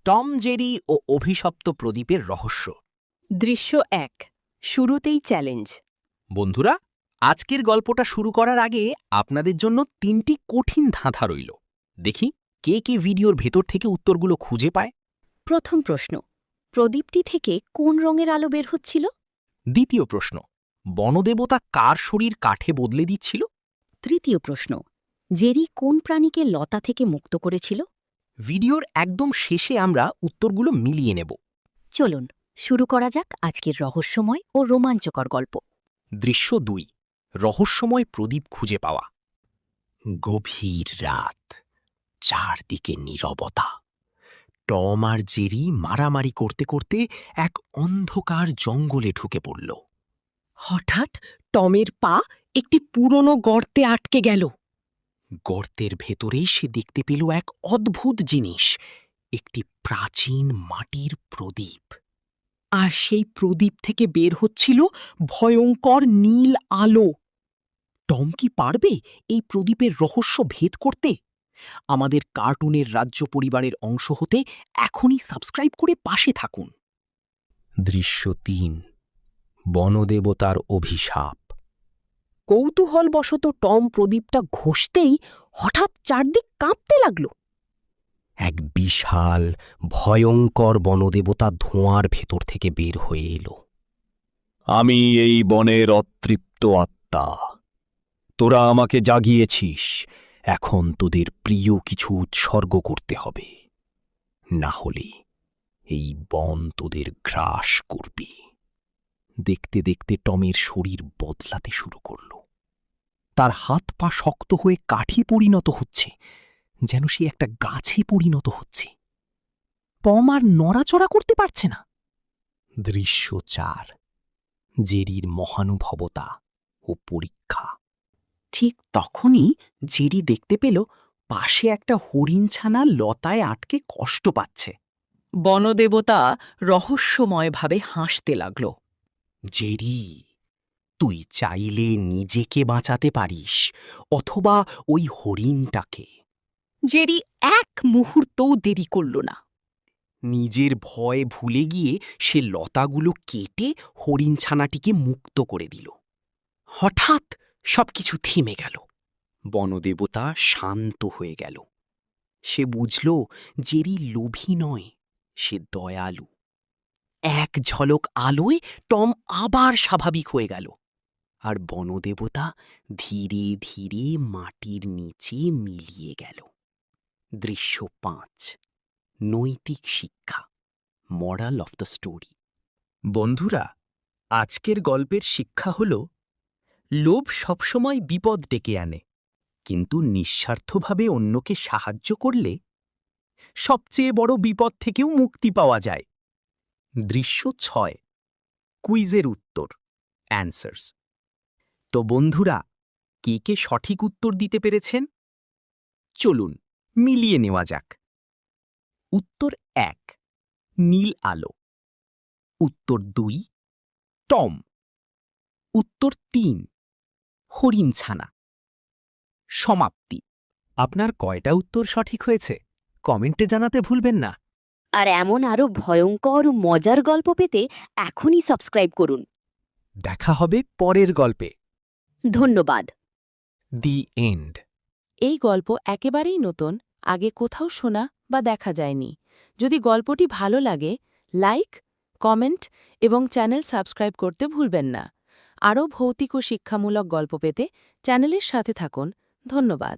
Tom, Jerry ও অভিশপ্ত প্রদীপের রহস্য। দৃশ্য ১। শুরুতেই চ্যালেঞ্জ। বন্ধুরা, আজকের গল্পটা শুরু করার আগে আপনাদের জন্য ৩টি কঠিন ধাঁধা রইল। দেখি কে কে ভিডিওর ভেতর থেকে উত্তরগুলো খুঁজে পায়। প্রথম প্রশ্ন, প্রদীপটি থেকে কোন রঙের আলো বের হচ্ছিল? দ্বিতীয় প্রশ্ন, বনদেবতা কার শরীর কাঠে বদলে দিচ্ছিল? তৃতীয় প্রশ্ন, জেরি কোন প্রাণীকে লতা থেকে মুক্ত করেছিল? ভিডিওর একদম শেষে আমরা উত্তরগুলো মিলিয়ে নেব। চলুন শুরু করা যাক আজকের রহস্যময় ও রোমাঞ্চকর গল্প। দৃশ্য ২, রহস্যময় প্রদীপ খুঁজে পাওয়া। গভীর রাত, চারদিকে নীরবতা। টম আর জেরি মারামারি করতে করতে এক অন্ধকার জঙ্গলে ঢুকে পড়ল। হঠাৎ টমের পা একটি পুরনো গর্তে আটকে গেল। গর্তের ভেতরেই সে দেখতে পেল এক অদ্ভুত জিনিস, একটি প্রাচীন মাটির প্রদীপ। আর সেই প্রদীপ থেকে বের হচ্ছিল ভয়ঙ্কর নীল আলো। টম কি পারবে এই প্রদীপের রহস্য ভেদ করতে? আমাদের কার্টুনের রাজ্য পরিবারের অংশ হতে এখনই সাবস্ক্রাইব করে পাশে থাকুন। দৃশ্য ৩, বনদেবতার অভিশাপ। কৌতূহলবশত টম প্রদীপটা ঘষতেই হঠাৎ চারদিক কাঁপতে লাগল। এক বিশাল ভয়ঙ্কর বনদেবতা ধোঁয়ার ভেতর থেকে বের হয়ে এলো। আমি এই বনের অতৃপ্ত আত্মা। তোরা আমাকে জাগিয়েছিস, এখন তোদের প্রিয় কিছু উৎসর্গ করতে হবে, না হলে এই বন তোদের গ্রাস করবে। দেখতে দেখতে টমের শরীর বদলাতে শুরু করল। তার হাত পা শক্ত হয়ে কাঠে পরিণত হচ্ছে, যেন সে একটা গাছে পরিণত হচ্ছে। টম আর নড়াচড়া করতে পারছে না। দৃশ্য ৪, জেরির মহানুভবতা ও পরীক্ষা। ঠিক তখনই জেরি দেখতে পেল পাশে একটা হরিণছানা লতায় আটকে কষ্ট পাচ্ছে। বনদেবতা রহস্যময়ভাবে হাসতে লাগল। জেরি, তুই চাইলে নিজেকে বাঁচাতে পারিস, অথবা ওই হরিণটাকে। জেরি এক মুহূর্তও দেরি করল না। নিজের ভয় ভুলে গিয়ে সে লতাগুলো কেটে হরিণছানাটিকে মুক্ত করে দিল। হঠাৎ সবকিছু থেমে গেল। বনদেবতা শান্ত হয়ে গেল। সে বুঝল জেরি লোভী নয়, সে দয়ালু। এক ঝলক আলোয় টম আবার স্বাভাবিক হয়ে গেল, আর বনদেবতা ধীরে ধীরে মাটির নিচে মিলিয়ে গেল। দৃশ্য ৫, নৈতিক শিক্ষা, মরাল অফ দ্য স্টোরি। বন্ধুরা, আজকের গল্পের শিক্ষা হল, লোভ সবসময় বিপদ ডেকে আনে, কিন্তু নিঃস্বার্থভাবে অন্যকে সাহায্য করলে সবচেয়ে বড় বিপদ থেকেও মুক্তি পাওয়া যায়। দৃশ্য ৬, কুইজের উত্তর, অ্যান্সার্স। তো বন্ধুরা, কে কে সঠিক উত্তর দিতে পেরেছেন? চলুন মিলিয়ে নেওয়া যাক। উত্তর ১, নীল আলো। উত্তর ২, টম। উত্তর ৩, হরিণছানা। সমাপ্তি। আপনার কয়টা উত্তর সঠিক হয়েছে কমেন্টে জানাতে ভুলবেন না। আর এমন আরও ভয়ঙ্কর ও মজার গল্প পেতে এখনই সাবস্ক্রাইব করুন। দেখা হবে পরের গল্পে। ধন্যবাদ। The end. এই গল্প একেবারেই নতুন, আগে কোথাও শোনা বা দেখা যায়নি। যদি গল্পটি ভালো লাগে, লাইক, কমেন্ট এবং চ্যানেল সাবস্ক্রাইব করতে ভুলবেন না। আরও ভৌতিক ও শিক্ষামূলক গল্প পেতে চ্যানেলের সাথে থাকুন। ধন্যবাদ।